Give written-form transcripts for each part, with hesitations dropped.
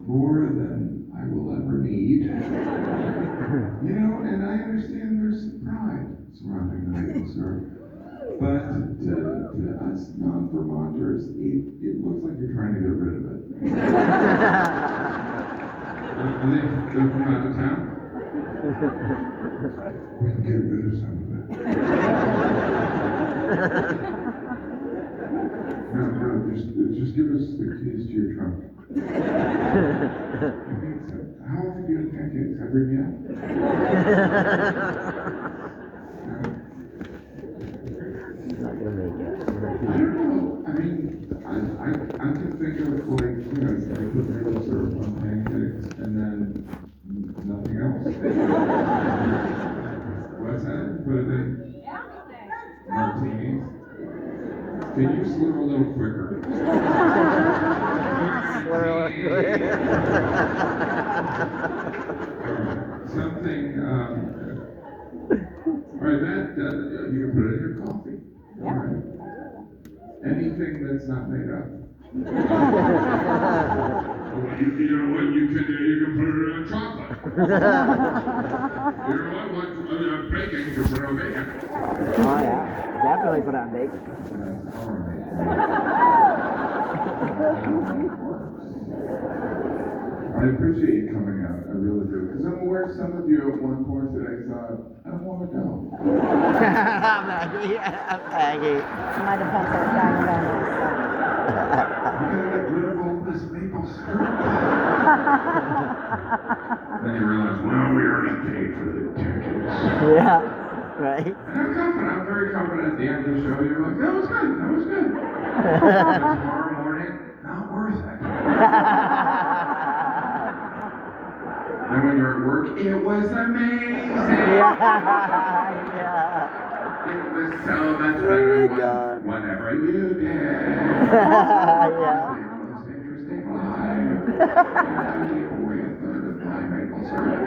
More than I will ever need. You know, and I understand there's some pride surrounding the maple syrup. But to us non-Vermonters, it looks like you're trying to get rid of it. They're from out of town? We can get rid of some of it. No, just give us the keys to your trunk. How often do you have pancakes? Every meal? Not gonna make it. I don't know. I mean, I can think of like, you know, I put maple syrup on pancakes and then nothing else. What's that? Put it in martinis. Can you slur a little quicker? Something. All right, that you can put it in your coffee. All right. Anything that's not made up. You know what? You can put it in chocolate. You know what? Bacon. You can put it on bacon. Oh yeah, definitely put on bacon. I appreciate you coming out. I really do. Because I'm aware some of you at one point today thought, I don't want to go. Maggie. My defense is dying about I gotta get rid of all this maple syrup. Then you realize, well, we already paid for the tickets. Yeah, right. And I'm very confident at the end of the show, you're like, that was good. Tomorrow morning, not worth it. And when you're at work, it was amazing. Yeah. It was so much better than whatever you did. Yeah. The most interesting life. I gave away a third of my maple syrup.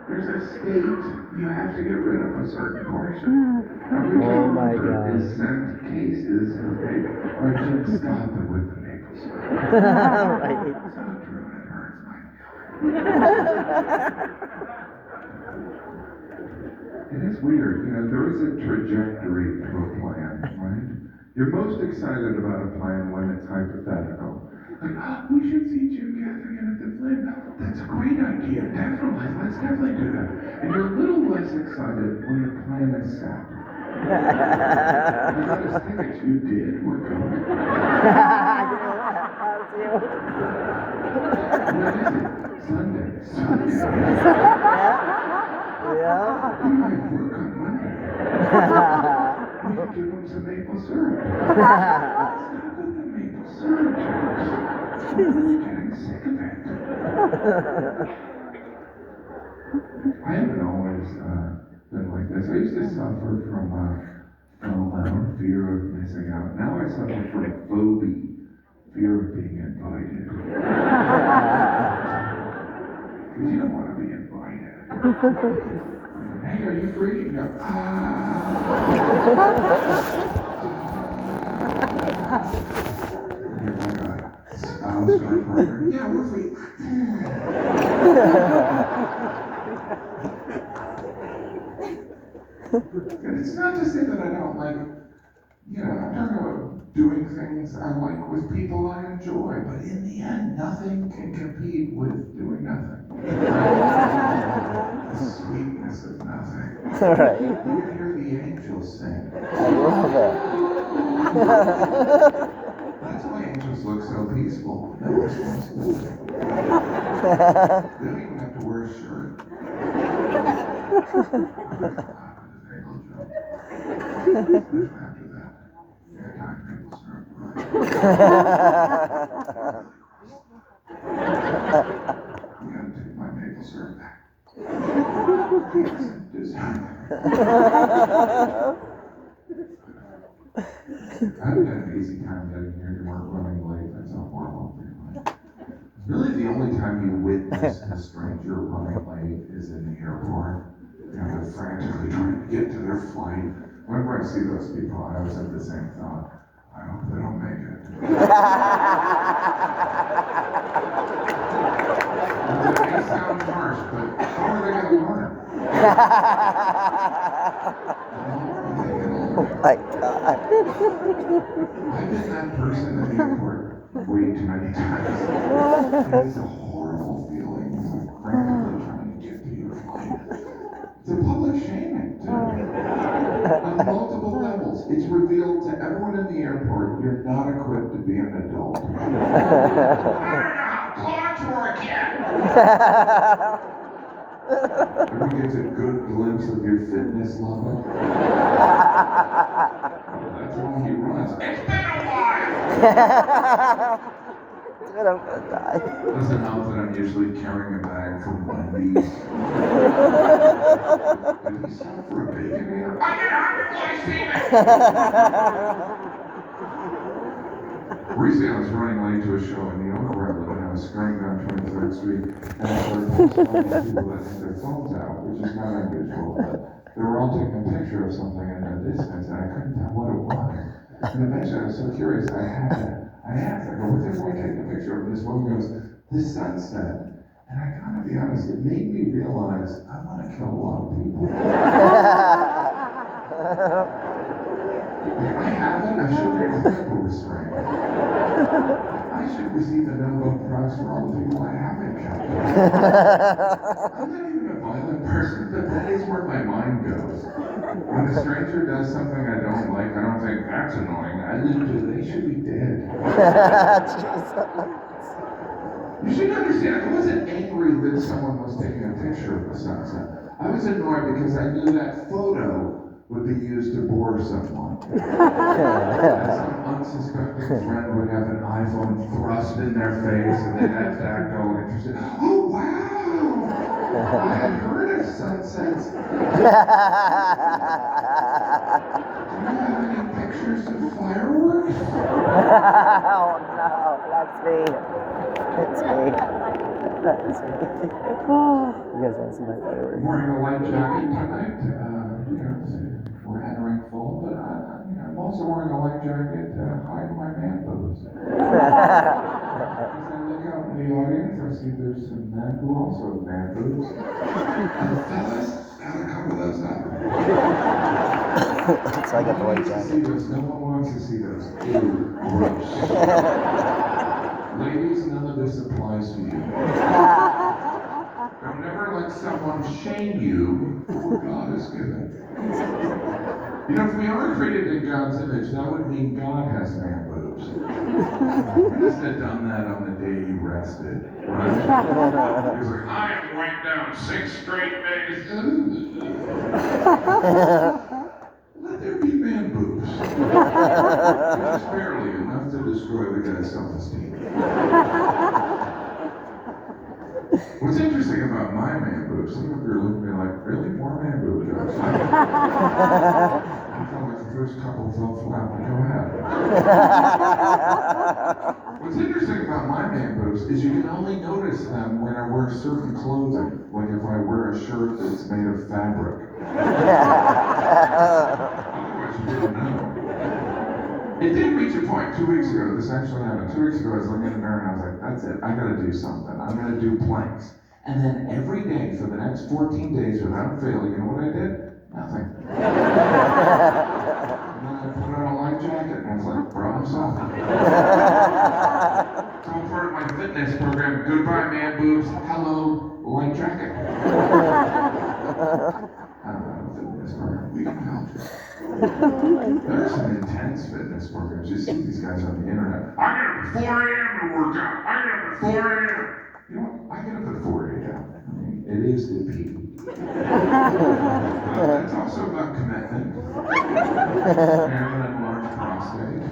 There's a state you have to get rid of a certain portion. Oh my God. Is sent cases of maple, or just stop it with the maple syrup. Right. So true, it hurts my feelings. It is weird, you know, there is a trajectory to a plan, right? You're most excited about a plan when it's hypothetical. Like, oh, we should see Jim Catherine at the Flame. That's a great idea, definitely. Let's definitely do that. And you're a little less excited when the plan is set. You notice tickets you did were going. What is it? Sunday. Yeah. You might work on Monday. We could give them some maple syrup. Stop with the maple syrup jokes. I'm getting sick of it. I haven't always been like this. I used to suffer from FOMO, fear of missing out. Now I suffer from phobia, fear of being invited. Because you don't want to be invited. Hey, are you free? You go, spouse or partner? Yeah, we're free. And it's not to say that I don't like, you know, I'm talking about doing things I like with people I enjoy, but in the end, nothing can compete with doing nothing. The sweetness of nothing. Right. You can hear the angels sing. I love it. That's why angels look so peaceful. No responsibility. They don't even have to wear a shirt. After that, maple syrup. You gotta take my maple syrup back. I haven't had an easy time getting here. You weren't running late. That's not horrible. Really, the only time you witness a stranger running late is in the airport. You know, they're frantically trying to get to their flight. Whenever I see those people, I always have the same thought. I hope they don't make it. It may sound harsh, but how are they going to learn? Oh my God. I've been that person at the airport way too many times. It's a horrible feeling. It's like frantically trying to get to your flight. It's a public shaming, too. On multiple levels. It's revealed to everyone in the airport you're not equipped to be an adult. I don't know how clocks work yet. Everyone gets a good glimpse of your fitness level. That's why he runs. It's been a while! It's been a good time. Doesn't help that I'm usually carrying a bag from Wendy's. Did he stop for a bacon here? I get hyperglycemic! Recently, I was running late to a show in New York where I live, and I was scurrying down 23rd Street, and I started spotting people that had their phones out, which is not unusual, but they were all taking a picture of something in the distance, and I couldn't tell what it was. And eventually, I was so curious, I asked, I go, what's everyone taking a picture of? And this woman goes, the sunset. And I gotta be honest, it made me realize I want to kill a lot of people. I haven't. I should be clinical restraint. I should receive a Nobel Prize for all the people I haven't killed. I'm not even a violent person, but that is where my mind goes. When a stranger does something I don't like, I don't think that's annoying. I think they should be dead. You should understand, I wasn't angry that someone was taking a picture of the sunset. I was annoyed because I knew that photo would be used to bore someone. Some unsuspecting friend would have an iPhone thrust in their face and they'd have to act all interested. Oh, wow! I had heard of sunsets. Do you have any pictures of fireworks? Oh no, that's me. That's me. That's me. You guys want to see my fireworks? I'm wearing a light jacket tonight. We're entering fall, but I'm also wearing a light jacket to hide my man boobs. As I look out in the audience, I see there's some men who also have man boobs. And fellas, gotta cover those up. So I got the white No jacket. one wants to see those. Ew, gross. Ladies, none of this applies to you. Don't ever let someone shame you for what God has given. You know, if we are created in God's image, that would mean God has man boobs. He must have done that on the day he rested, right? He was like, I have wiped down 6 straight days. Let there be man boobs. Just barely enough to destroy the guy's self-esteem. What's interesting about my man boobs, some of you are looking at me like, really? More man boobs? I felt like the first couple fell flat, but go ahead. What's interesting about my man boobs is you can only notice them when I wear certain clothing, like if I wear a shirt that's made of fabric. Otherwise, you didn't know. It did reach a point 2 weeks ago. This actually happened. 2 weeks ago, I was looking in the mirror and I was like, that's it. I gotta do something. I'm gonna do planks. And then every day for the next 14 days without failing, you know what I did? Nothing. And then I put on a light jacket and I was like, problem solved. It's all part of my fitness program. Goodbye, man boobs. Hello, light jacket. I don't have a fitness program. We can help you. There are some intense fitness programs. You see these guys on the internet. I get up at 4 a.m. to work out. I get up at 4 a.m. You know what? I get up at 4 a.m. I mean, it is the peak. It's also about commitment. I have an enlarged prostate. I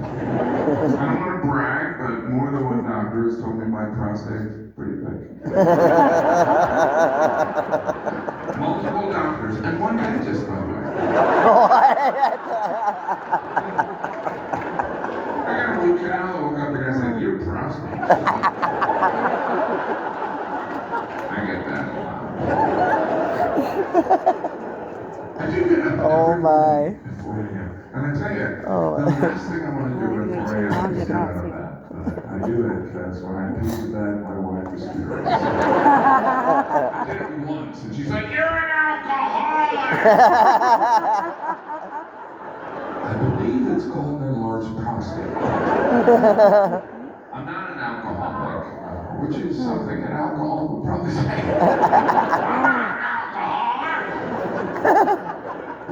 don't want to brag, but more than one doctor has told me my prostate is pretty big. Multiple doctors, and one dentist, by the way. I got a root canal, I woke up the guy said, your prostate. I get that a lot. I do get up Oh my. at 4 a.m. And I tell you, Oh. the last thing I want to do at 4 a.m. is sit on a bed. But I do it because when I pee the bed, my wife is furious. I did it once, and she's like, "You're an alcoholic!" I believe it's called an enlarged prostate. I'm not an alcoholic, which is something an alcoholic would probably say. I'm not an alcoholic!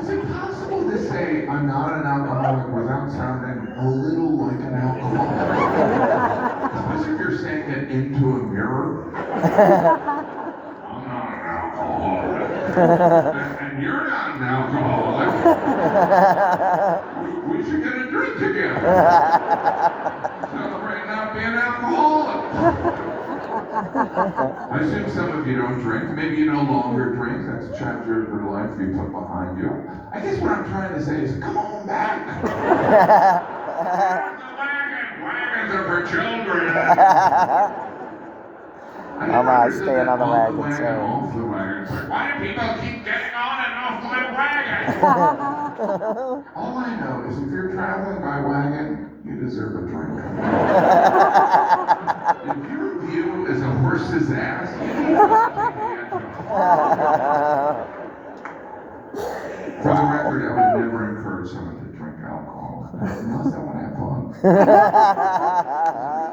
Is it possible to say I'm not an alcoholic without sounding a little like an alcoholic? Especially if you're saying it into a mirror. I'm not an alcoholic. And you're not an alcoholic. We should get a drink together. Celebrate not being alcoholic. I assume some of you don't drink. Maybe you no longer drink. That's a chapter of your life you put behind you. I guess what I'm trying to say is, come on back. Wagons are for children. I'm staying on the wagon, so. Off the wagon. It's like, why do people keep getting on and off my wagon? All I know is if you're traveling by wagon, you deserve a drink. If your view is a horse's ass, you need to For the record, I would never encourage someone to drink alcohol. Unless they want to have fun.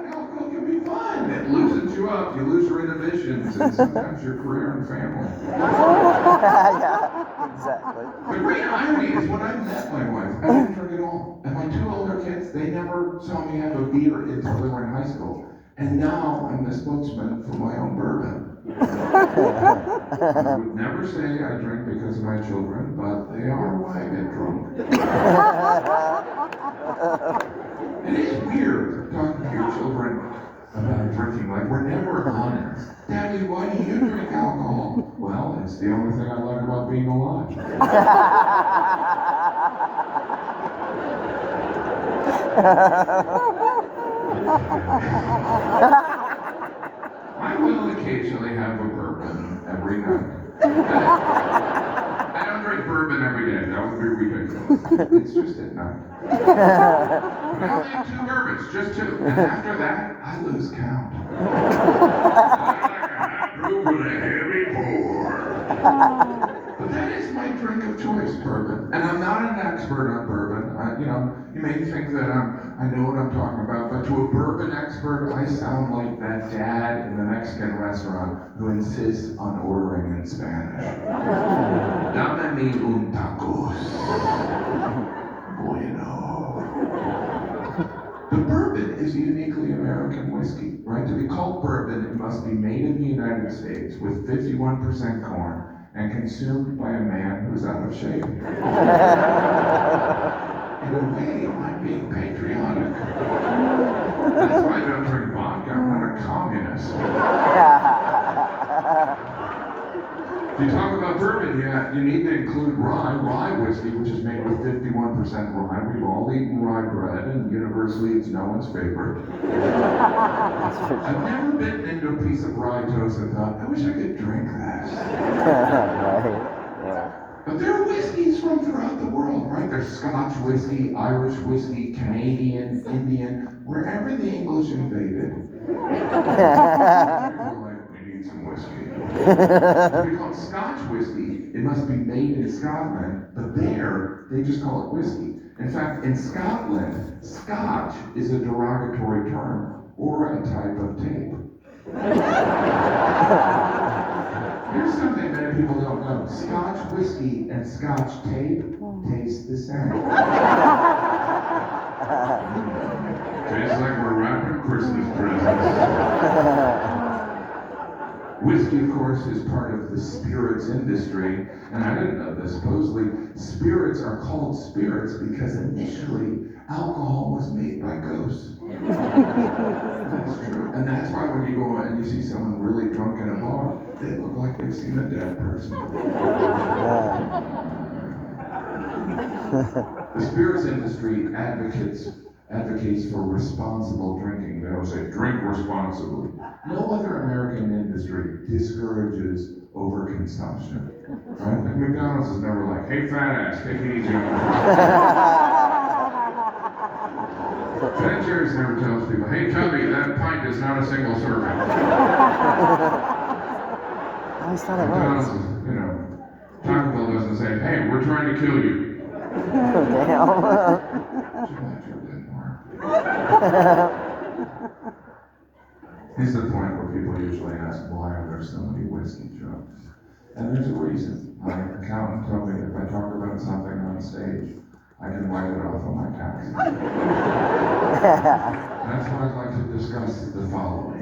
Alcohol can be fun. It loosens you up. You lose your inhibitions and sometimes your career and family. Yeah, exactly. The great irony is when I met my wife, I didn't drink at all. And my 2 older kids, they never saw me have a beer until they were in high school. And now I'm the spokesman for my own bourbon. I would never say I drink because of my children, but they are why I get drunk. It is weird talking to your children about drinking. Like, we're never honest. Daddy, why do you drink alcohol? Well, it's the only thing I like about being alive. I will occasionally have a bourbon every night. I don't drink bourbon every day. That would be ridiculous. It's just at night. I only have 2 bourbons, just 2. And after that, I lose count. Brew with a heavy pour. But that is my drink of choice, bourbon. And I'm not an expert on bourbon. You may think that I know what I'm talking about, but to a bourbon expert, I sound like that dad in the Mexican restaurant who insists on ordering in Spanish. Dame mi un tacos. Bueno. The bourbon is a uniquely American whiskey, right? To be called bourbon, it must be made in the United States with 51% corn and consumed by a man who's out of shape. In a way, I'm being patriotic. That's why I don't drink vodka. I'm not a communist. If you talk about bourbon, you need to include rye whiskey, which is made with 51% rye. We've all eaten rye bread, and universally it's no one's favorite. I've never bitten into a piece of rye toast and thought, I wish I could drink this. But there are whiskeys from throughout the world, right? There's Scotch whiskey, Irish whiskey, Canadian, Indian, wherever the English invaded. We need some whiskey. To be called Scotch whiskey, it must be made in Scotland, but there, they just call it whiskey. In fact, in Scotland, Scotch is a derogatory term or a type of tape. Here's something many people don't know. Scotch whiskey and Scotch tape taste the same. Tastes like we're wrapping Christmas presents. Whiskey, of course, is part of the spirits industry, and I didn't know this. Supposedly, spirits are called spirits because initially alcohol was made by ghosts. That's true. And that's why when you go and you see someone really drunk in a bar, they look like they've seen a dead person. The spirits industry advocates for responsible drinking. They always say, drink responsibly. No other American industry discourages overconsumption. Right? Like McDonald's is never like, hey fat ass, take it easy on the Ben Jerry's never tells people, hey Tubby, that pint is not a single serving. I always thought it McDonald's was. is, Taco Bell doesn't say, hey, we're trying to kill you. Damn. Here's the point where people usually ask, why are there so many whiskey jokes? And there's a reason. My accountant told me if I talk about something on stage, I can write it off on my taxes. That's why I'd like to discuss the following.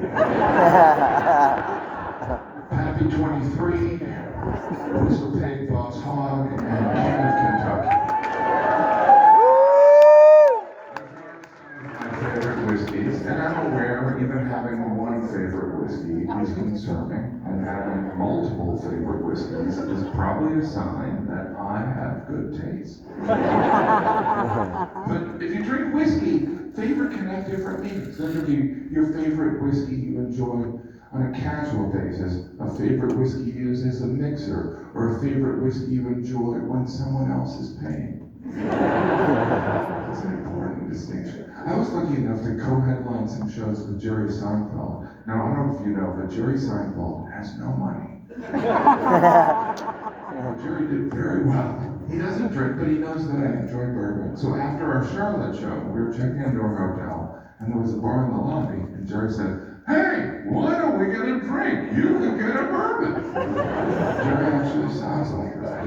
Happy 23, Whistle Pig, Boss Hog, and King of Kentucky. My favorite whiskeys, and I'm aware even having one favorite whiskey is concerning, and having multiple favorite whiskeys is probably a sign that I have good taste. But if you drink whiskey, favorite can have different meanings. There could be your favorite whiskey you enjoy on a casual basis, a favorite whiskey you use as a mixer, or a favorite whiskey you enjoy when someone else is paying. That's an important distinction. I was lucky enough to co-headline some shows with Jerry Seinfeld. Now, I don't know if you know, but Jerry Seinfeld has no money. Jerry did very well. He doesn't drink, but he knows that I enjoy bourbon. So after our Charlotte show, we were checking into our hotel, and there was a bar in the lobby, and Jerry said, hey, why don't we get a drink? You can get a bourbon. Jerry actually sounds like that.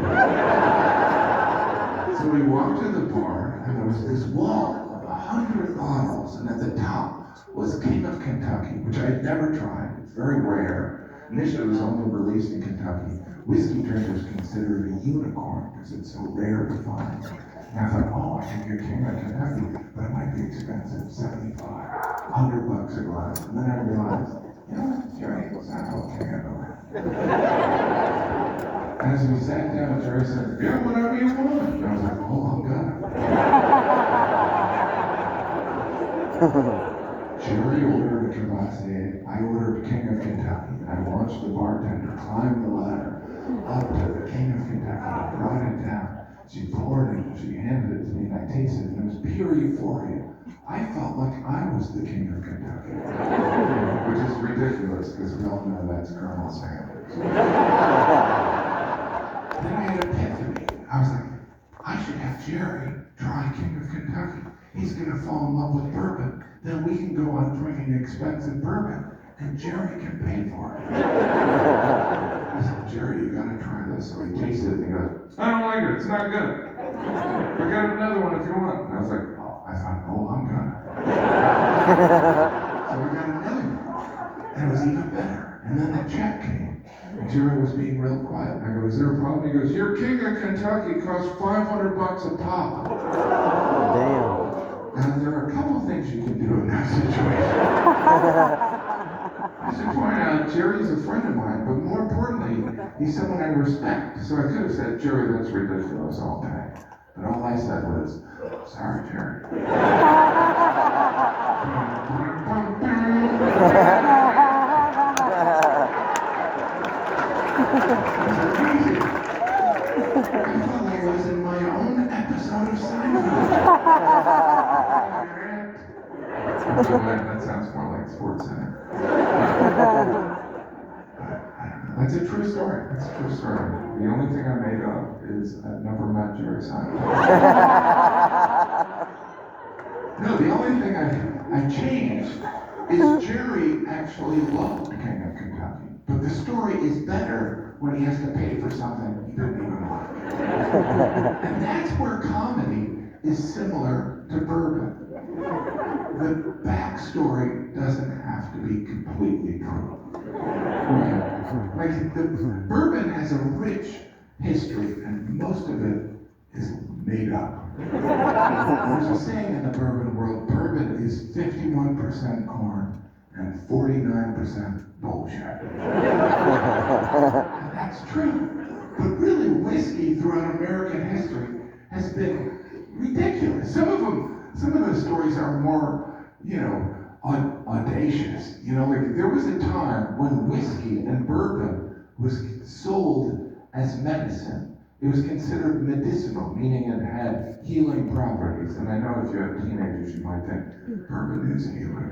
So we walked to the bar, and there was this wall of 100 bottles, and at the top was King of Kentucky, which I had never tried. It's very rare. Initially, it was only released in Kentucky. Whiskey drinkers consider it a unicorn because it's so rare to find. And I thought, oh, I can get King of Kentucky, but it might be expensive, $75, $100 a glass. And then I realized, Jerry, it's not called King of Kentucky. As we sat down, Jerry said, get whatever you want. And I was like, oh, I'm gonna. Jerry ordered a Cavassier, I ordered King of Kentucky, and I watched the bartender climb the ladder up to the King of Kentucky, brought it down. She poured it, she handed it to me, and I tasted it, and it was pure euphoria. I felt like I was the King of Kentucky. Which is ridiculous, because we all know that's Colonel Sanders. Then I had an epiphany. I was like, I should have Jerry try King of Kentucky. He's going to fall in love with bourbon. Then we can go on drinking expensive bourbon, and Jerry can pay for it. I said, Jerry, you got to try this. So he tasted it, and he goes, I don't like it. It's not good. I got another one if you want. And I was like, I thought, I'm gonna. So we got another one, and it was even better. And then the check came. And Jerry was being real quiet. And I go, is there a problem? He goes, your King of Kentucky costs $500 a pop. Damn. And there are a couple of things you can do in that situation. I should point out, Jerry's a friend of mine, but more importantly, he's someone I respect. So I could have said, Jerry, that's ridiculous, I'll pay. But all I said was, sorry, Jerry. I felt like I was in my own episode of Seinfeld. That sounds more like Sports Center. That's a true story. That's a true story. The only thing I made up is I've never met Jerry Seinfeld. No, the only thing I changed is Jerry actually loved King of Kentucky. But the story is better when he has to pay for something he didn't even like. And that's where comedy is similar to bourbon. The backstory doesn't have to be completely true. Right? The bourbon has a rich history, and most of it is made up. There's a saying in the bourbon world, bourbon is 51% corn and 49% bullshit. And that's true. But really, whiskey throughout American history has been ridiculous. Some of the stories are more, audacious. Like there was a time when whiskey and bourbon was sold as medicine. It was considered medicinal, meaning it had healing properties. And I know if you have teenagers, you might think, bourbon is healing.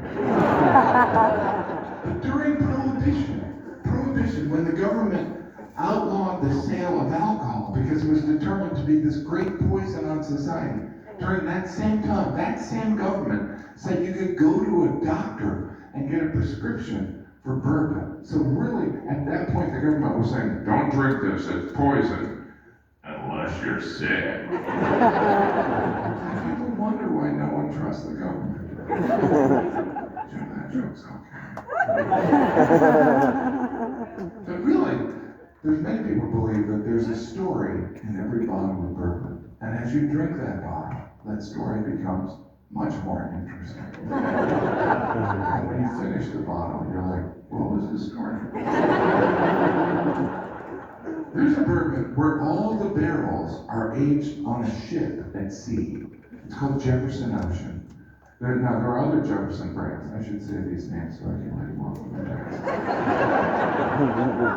But during Prohibition, when the government outlawed the sale of alcohol because it was determined to be this great poison on society, during that same time, that same government said you could go to a doctor and get a prescription for bourbon. So really, at that point, the government was saying, don't drink this, it's poison. Unless you're sick. And people wonder why no one trusts the government. Jim, that joke's okay. But really, there's many people believe that there's a story in every bottle of bourbon. And as you drink that bottle, that story becomes much more interesting. And when you finish the bottle, you're like, what was the story? There's a bourbon where all the barrels are aged on a ship at sea. It's called Jefferson Ocean. There are other Jefferson brands. I should say these names so I can write them off on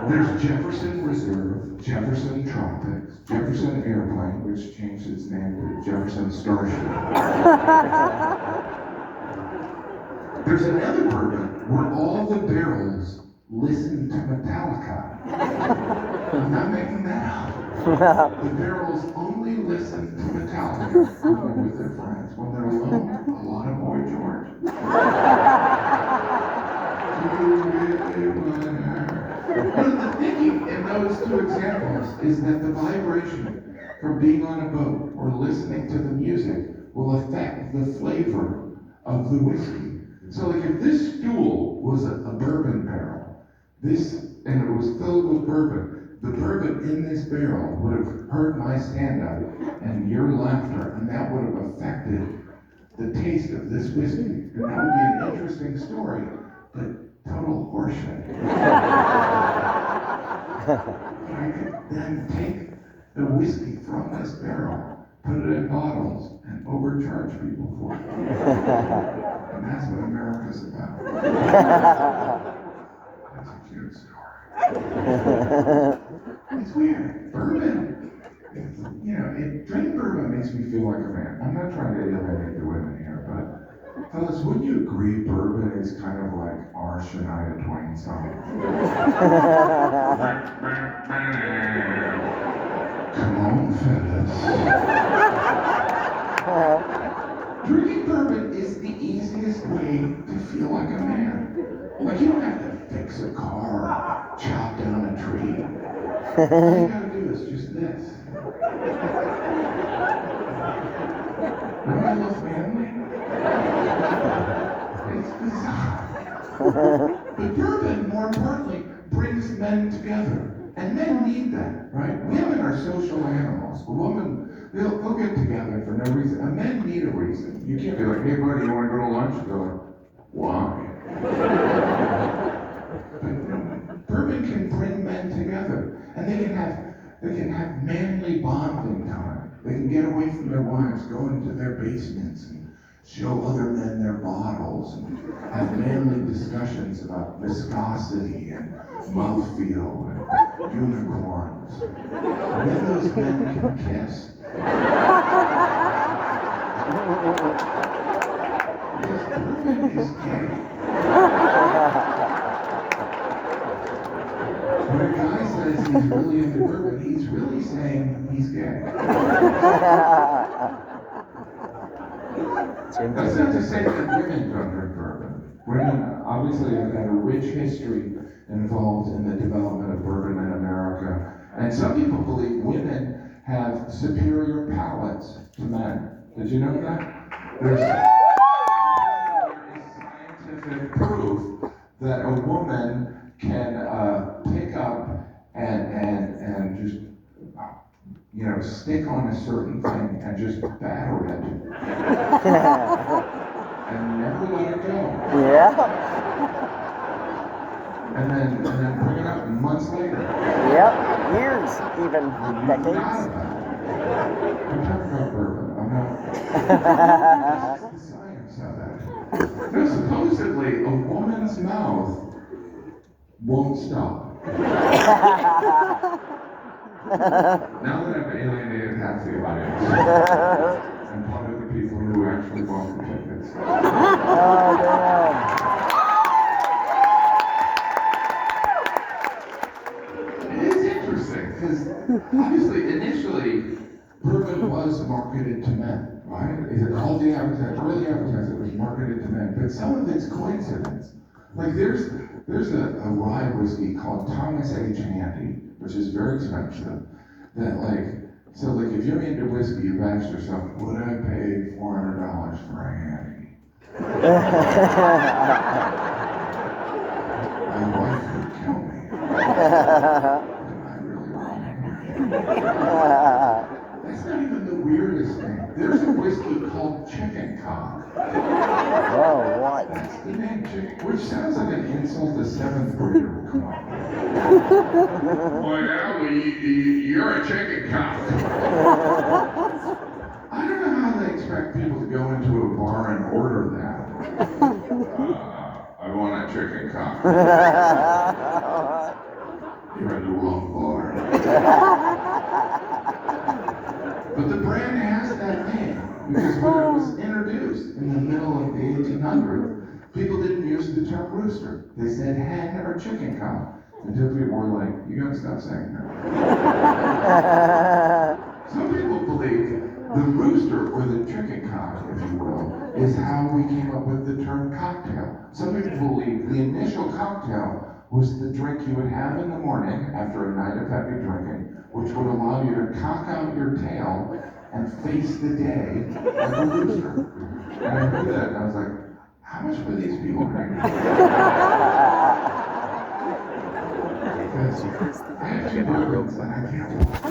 the There's Jefferson Reserve, Jefferson Tropics, Jefferson Airplane, which changed its name to Jefferson Starship. There's another bourbon where all the barrels listen to Metallica. I'm not making that up. The barrels only listen to Metallica when they're with their friends. When they're alone, a lot of Boy George. But the thinking in those two examples is that the vibration from being on a boat or listening to the music will affect the flavor of the whiskey. So like if this stool was a bourbon barrel, and it was filled with bourbon, the bourbon in this barrel would have heard my stand-up and your laughter, and that would have affected the taste of this whiskey. And that would be an interesting story, but total horseshit. I could then take the whiskey from this barrel, put it in bottles, and overcharge people for it. And that's what America's about. That's a cute story. It's weird. Bourbon. Drinking bourbon makes me feel like a man. I'm not trying to alienate the women here, but fellas, wouldn't you agree bourbon is kind of like our Shania Twain song? Come on, fellas. Drinking bourbon is the easiest way to feel like a man. Like, you don't have to fix a car, chop down a tree. All you gotta do is just this. Don't I look manly? It's bizarre. But bourbon, more importantly, brings men together. And men need that, right? Women are social animals. A woman, they'll get together for no reason. And men need a reason. You can't be like, hey buddy, you want to go to lunch? They're like, why? But bourbon can bring men together. And they can have manly bonding time. They can get away from their wives, go into their basements and show other men their bottles and have manly discussions about viscosity and mouthfeel and unicorns. And then those men can kiss. Because bourbon is gay. When a guy says he's really into bourbon, he's really saying he's gay. That's not to say that women don't drink bourbon. Women obviously have had a rich history involved in the development of bourbon in America. And some people believe women have superior palates to men. Did you know that? There is scientific proof that a woman can pick up and just stick on a certain thing and just batter it and never let it go. Yeah. And then bring it up months later. Yep. Years, even decades. I'm talking about bourbon. I'm not. That's the science of it. No, supposedly a woman's mouth won't stop. Now that I've alienated half the audience, and one of the people who actually bought the tickets. Oh, damn. It is interesting, because obviously, initially, bourbon was marketed to men, right? All the early advertising was marketed to men, but some of it's coincidence. Like there's a rye whiskey called Thomas H. Handy, which is very expensive. That so if you're into whiskey, you've asked yourself, would I pay $400 for a Handy? My wife would kill me. I really want That's not even the weirdest thing. There's a whiskey called Chicken Cock. Oh, what? That's the name, chicken, which sounds like an insult to seventh grader. Come on. Boy, now you're a chicken cock. I don't know how they expect people to go into a bar and order that. I want a chicken cock. You're in the wrong bar. But the brand has that name because when it was introduced in the middle of the 1800s, people didn't use the term rooster. They said hen or chicken cock. Until people were like, you gotta stop saying that. Some people believe the rooster or the chicken cock, if you will, is how we came up with the term cocktail. Some people believe the initial cocktail was the drink you would have in the morning after a night of heavy drinking, which would allow you to cock out your tail and face the day like a rooster. And I heard that and I was like, how much were these people drinking? Because I have two bourbons and I can't walk.